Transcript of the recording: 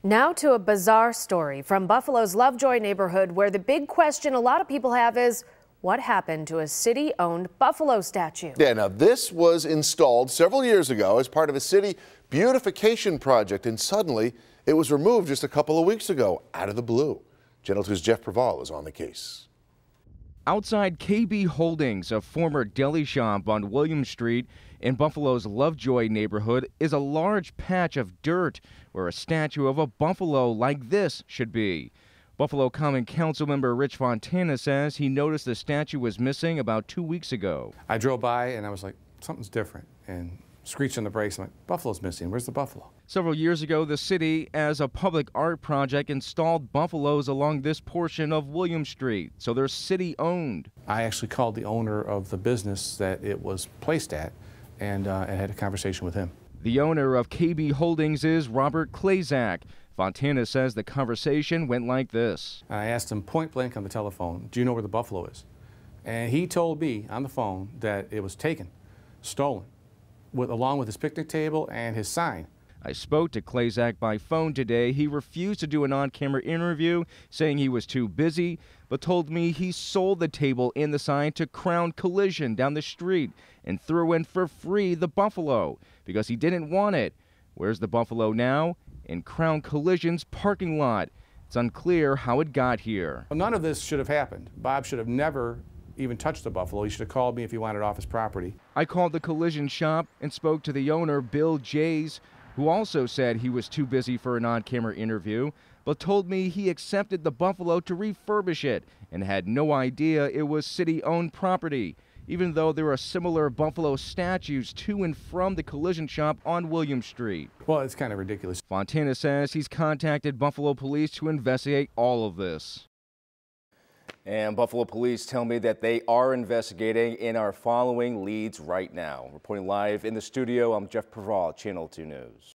Now to a bizarre story from Buffalo's Lovejoy neighborhood, where the big question a lot of people have is, what happened to a city-owned buffalo statue? Yeah, now this was installed several years ago as part of a city beautification project, and suddenly it was removed just a couple of weeks ago out of the blue. Channel 2's Jeff Preval is on the case. Outside KB Holdings, a former deli shop on William Street in Buffalo's Lovejoy neighborhood, is a large patch of dirt where a statue of a buffalo like this should be. Buffalo Common Council member Rich Fontana says he noticed the statue was missing about 2 weeks ago. I drove by and I was like, something's different, and screeched on the brakes. I'm like, buffalo's missing. Where's the buffalo? Several years ago, the city, as a public art project, installed buffaloes along this portion of William Street, so they're city-owned. I actually called the owner of the business that it was placed at and had a conversation with him. The owner of KB Holdings is Robert Klazak. Fontana says the conversation went like this. I asked him point blank on the telephone, do you know where the buffalo is? And he told me on the phone that it was taken, stolen, along with his picnic table and his sign. I spoke to Klazak by phone today. He refused to do an on-camera interview, saying he was too busy, but told me he sold the table and the sign to Crown Collision down the street and threw in for free the buffalo because he didn't want it. Where's the buffalo now? In Crown Collision's parking lot. It's unclear how it got here. None of this should have happened. Bob should have never even touched the buffalo. He should have called me if he wanted it off his property. I called the collision shop and spoke to the owner, Bill Jays, who also said he was too busy for an on-camera interview, but told me he accepted the buffalo to refurbish it and had no idea it was city-owned property, even though there are similar buffalo statues to and from the collision shop on William Street. Well, it's kind of ridiculous. Fontana says he's contacted Buffalo police to investigate all of this. And Buffalo police tell me that they are investigating and are following leads right now. Reporting live in the studio, I'm Jeff Preval, Channel 2 News.